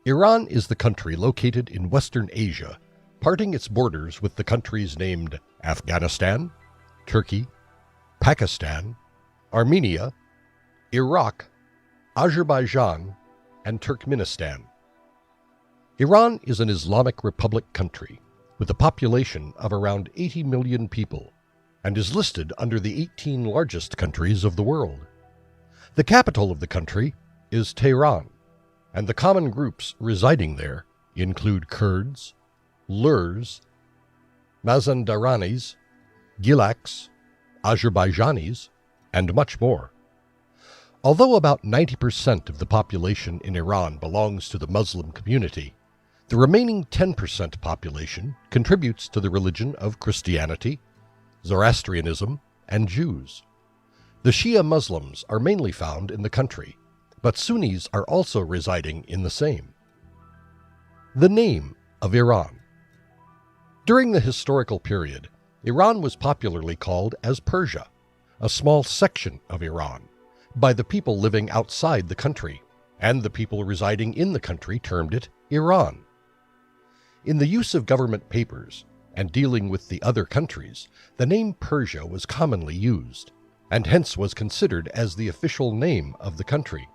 Iran is the country located in Western Asia, parting its borders with the countries named Afghanistan, Turkey, Pakistan, Armenia, Iraq, Azerbaijan, and Turkmenistan. Iran is an Islamic Republic country with a population of around 80 million people and is listed under the 18 largest countries of the world. The capital of the country is Tehran, and the common groups residing there include Kurds, Lurs, Mazandaranis, Gilaks, Azerbaijanis, and much more. Although about 90% of the population in Iran belongs to the Muslim community, the remaining 10% population contributes to the religion of Christianity, Zoroastrianism, and Jews. The Shia Muslims are mainly found in the country, but Sunnis are also residing in the same. The name of Iran. During the historical period, Iran was popularly called as Persia, a small section of Iran, by the people living outside the country, and the people residing in the country termed it Iran. In the use of government papers and dealing with the other countries, the name Persia was commonly used, and hence was considered as the official name of the country.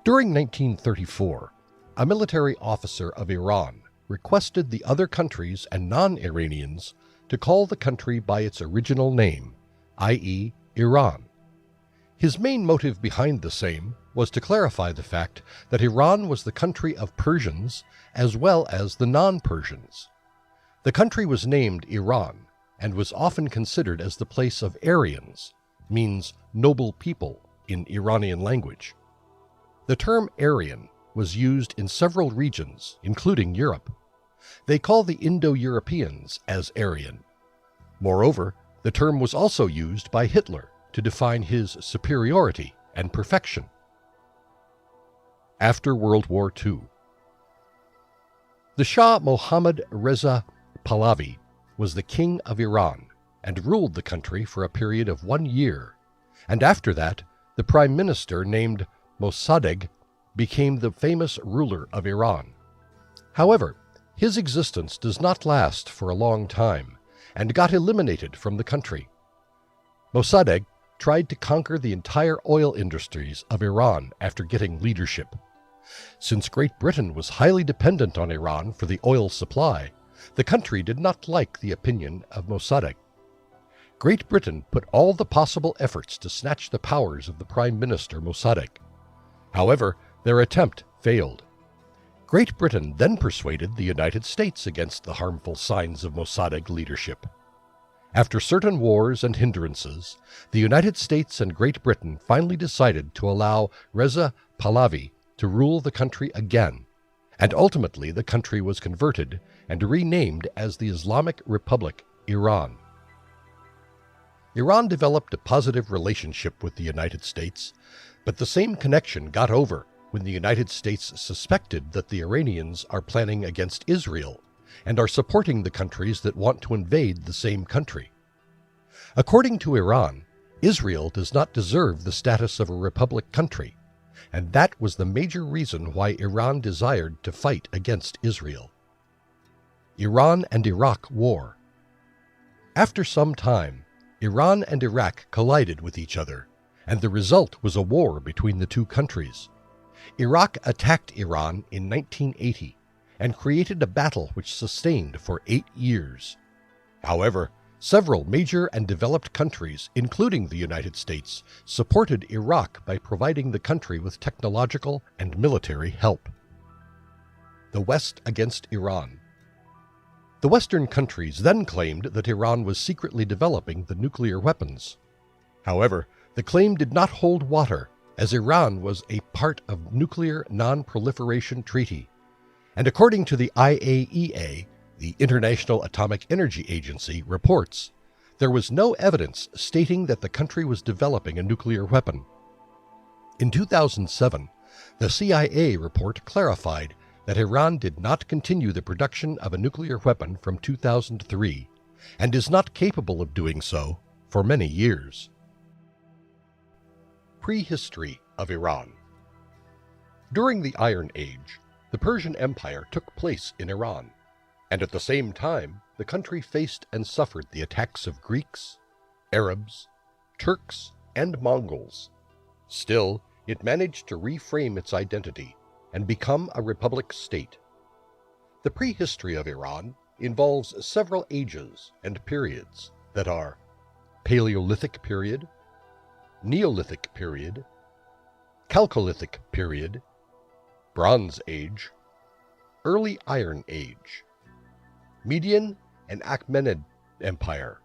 During 1934, a military officer of Iran requested the other countries and non-Iranians to call the country by its original name, i.e., Iran. His main motive behind the same was to clarify the fact that Iran was the country of Persians as well as the non-Persians. The country was named Iran and was often considered as the place of Aryans, means noble people in Iranian language. The term Aryan was used in several regions, including Europe. They call the Indo-Europeans as Aryan. Moreover, the term was also used by Hitler to define his superiority and perfection. After World War II, the Shah Mohammad Reza Pahlavi was the king of Iran and ruled the country for a period of 1 year, and after that, the prime minister named Mossadegh became the famous ruler of Iran. However, his existence does not last for a long time and got eliminated from the country. Mossadegh tried to conquer the entire oil industries of Iran after getting leadership. Since Great Britain was highly dependent on Iran for the oil supply, the country did not like the opinion of Mossadegh. Great Britain put all the possible efforts to snatch the powers of the Prime Minister Mossadegh. However, their attempt failed. Great Britain then persuaded the United States against the harmful signs of Mossadegh leadership. After certain wars and hindrances, the United States and Great Britain finally decided to allow Reza Pahlavi to rule the country again, and ultimately the country was converted and renamed as the Islamic Republic Iran. Iran developed a positive relationship with the United States, but the same connection got over when the United States suspected that the Iranians are planning against Israel and are supporting the countries that want to invade the same country. According to Iran, Israel does not deserve the status of a republic country, and that was the major reason why Iran desired to fight against Israel. Iran and Iraq War. After some time, Iran and Iraq collided with each other, and the result was a war between the two countries. Iraq attacked Iran in 1980 and created a battle which sustained for 8 years. However, several major and developed countries, including the United States, supported Iraq by providing the country with technological and military help. The West against Iran. The Western countries then claimed that Iran was secretly developing the nuclear weapons. However, the claim did not hold water, as Iran was a part of Nuclear Non-Proliferation Treaty, and according to the IAEA, the International Atomic Energy Agency, reports, there was no evidence stating that the country was developing a nuclear weapon. In 2007, the CIA report clarified that Iran did not continue the production of a nuclear weapon from 2003 and is not capable of doing so for many years. Prehistory of Iran. During the Iron Age, The Persian Empire took place in Iran, and at the same time the country faced and suffered the attacks of Greeks, Arabs, Turks, and Mongols. Still, it managed to reframe its identity and become a republic state. The prehistory of Iran involves several ages and periods that are Paleolithic Period, Neolithic Period, Chalcolithic Period, Bronze Age, Early Iron Age, Median and Achaemenid Empire,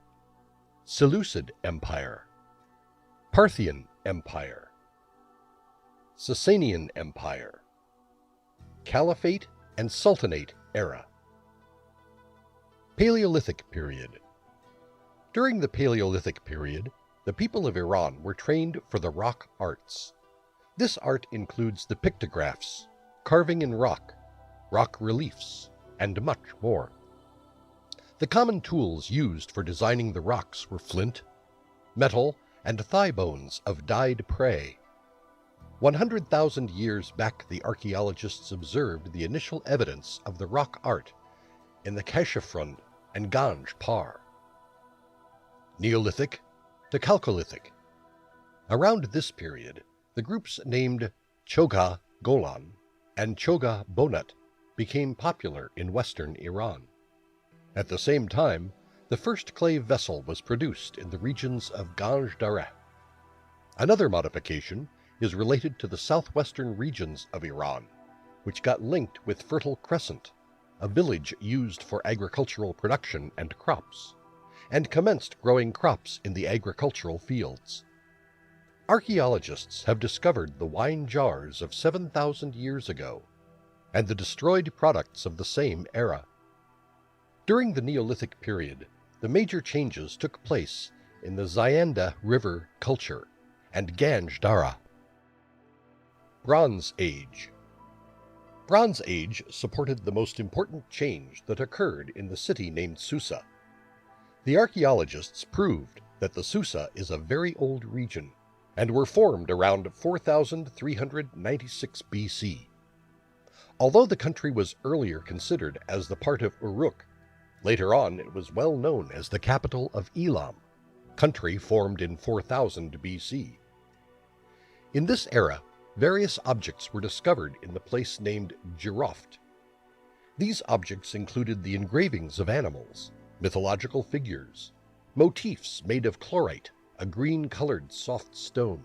Seleucid Empire, Parthian Empire, Sasanian Empire, Caliphate and Sultanate era. Paleolithic Period. During the Paleolithic period, the people of Iran were trained for the rock arts. This art includes the pictographs, carving in rock, rock reliefs, and much more. The common tools used for designing the rocks were flint, metal, and thigh bones of dyed prey. 100,000 years back, the archaeologists observed the initial evidence of the rock art in the Kashafrund and Ganj Par. Neolithic to Chalcolithic. Around this period, the groups named Choga Golan and Choga Bonut became popular in western Iran. At the same time, the first clay vessel was produced in the regions of Ganj Dareh. Another modification is related to the southwestern regions of Iran, which got linked with Fertile Crescent, a village used for agricultural production and crops, and commenced growing crops in the agricultural fields. Archaeologists have discovered the wine jars of 7,000 years ago, and the destroyed products of the same era. During the Neolithic period, the major changes took place in the Zayanda River culture and Ganj Dareh. Bronze Age. Bronze Age supported the most important change that occurred in the city named Susa. The archaeologists proved that the Susa is a very old region and were formed around 4,396 BC. Although the country was earlier considered as the part of Uruk, later on it was well known as the capital of Elam, country formed in 4000 BC. In this era, various objects were discovered in the place named Jiroft. These objects included the engravings of animals, mythological figures, motifs made of chlorite, a green-colored soft stone.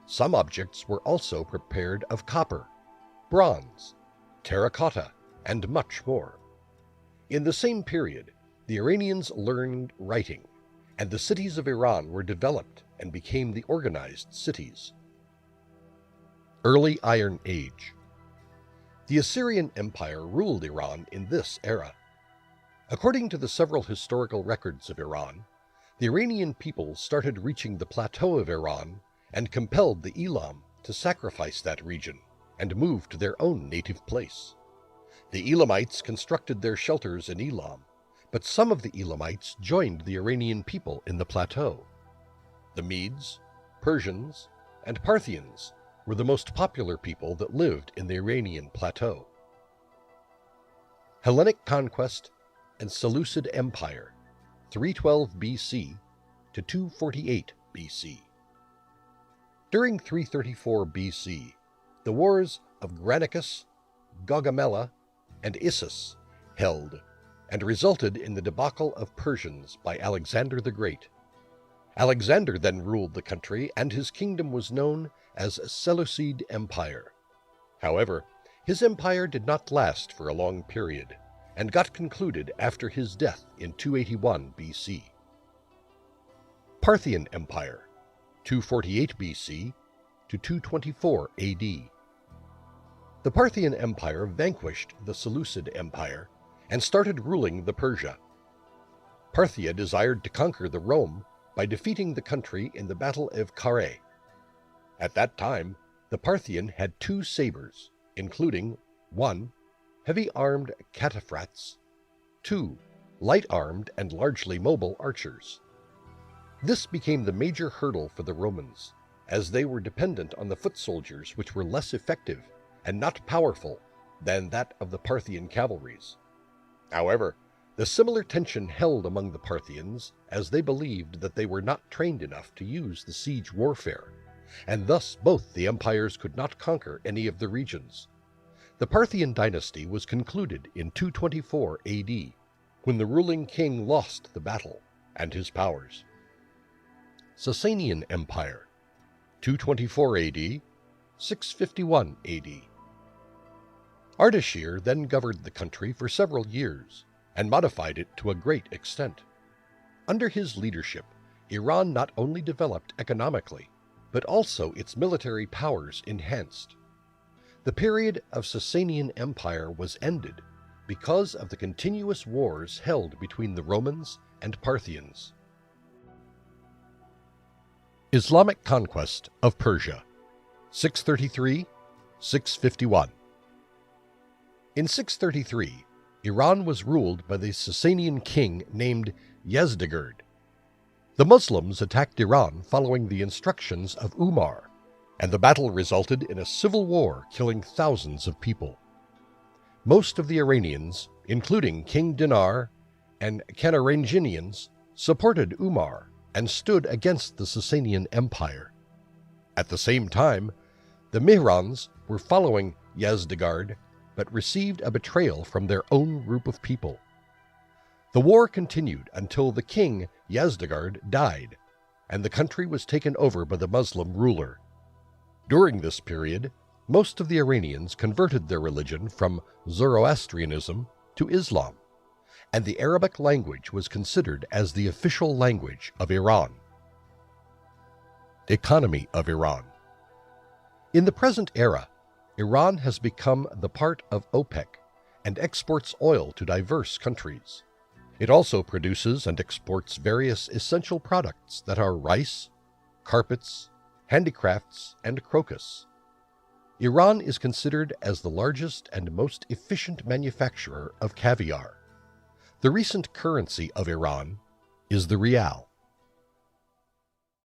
Some objects were also prepared of copper, bronze, terracotta, and much more. In the same period, the Iranians learned writing, and the cities of Iran were developed and became the organized cities. Early Iron Age. The Assyrian Empire ruled Iran in this era. According to the several historical records of Iran, the Iranian people started reaching the plateau of Iran and compelled the Elam to sacrifice that region and move to their own native place. The Elamites constructed their shelters in Elam, but some of the Elamites joined the Iranian people in the plateau. The Medes, Persians, and Parthians were the most popular people that lived in the Iranian plateau. Hellenic Conquest and Seleucid Empire, 312 BC to 248 BC. During 334 BC, the wars of Granicus, Gaugamela, and Issus held and resulted in the debacle of Persians by Alexander the Great. Alexander then ruled the country, and his kingdom was known as Seleucid Empire. However, his empire did not last for a long period, and got concluded after his death in 281 BC. Parthian Empire, 248 BC to 224 AD. The Parthian Empire vanquished the Seleucid Empire and started ruling the Persia. Parthia desired to conquer the Rome by defeating the country in the Battle of Carrhae. At that time, the Parthian had 2 sabers, including 1. Heavy-armed cataphracts, 2. Light-armed and largely mobile archers. This became the major hurdle for the Romans, as they were dependent on the foot soldiers, which were less effective and not powerful than that of the Parthian cavalries. However, the similar tension held among the Parthians as they believed that they were not trained enough to use the siege warfare, and thus both the empires could not conquer any of the regions. The Parthian dynasty was concluded in 224 AD, when the ruling king lost the battle and his powers. Sasanian Empire, 224 AD, 651 AD. Ardashir then governed the country for several years and modified it to a great extent. Under his leadership, Iran not only developed economically, but also its military powers enhanced. The period of Sasanian Empire was ended because of the continuous wars held between the Romans and Parthians. Islamic conquest of Persia, 633–651. In 633, Iran was ruled by the Sasanian king named Yazdegerd. The Muslims attacked Iran following the instructions of Umar, and the battle resulted in a civil war killing thousands of people. Most of the Iranians, including King Dinar and Camaranginians, supported Umar and stood against the Sasanian Empire. At the same time, the Mihrans were following Yazdegerd but received a betrayal from their own group of people. The war continued until the king Yazdegerd died, and the country was taken over by the Muslim ruler. During this period, most of the Iranians converted their religion from Zoroastrianism to Islam, and the Arabic language was considered as the official language of Iran. Economy of Iran. In the present era, Iran has become the part of OPEC and exports oil to diverse countries. It also produces and exports various essential products that are rice, carpets, handicrafts, and crocus. Iran is considered as the largest and most efficient manufacturer of caviar. The recent currency of Iran is the rial.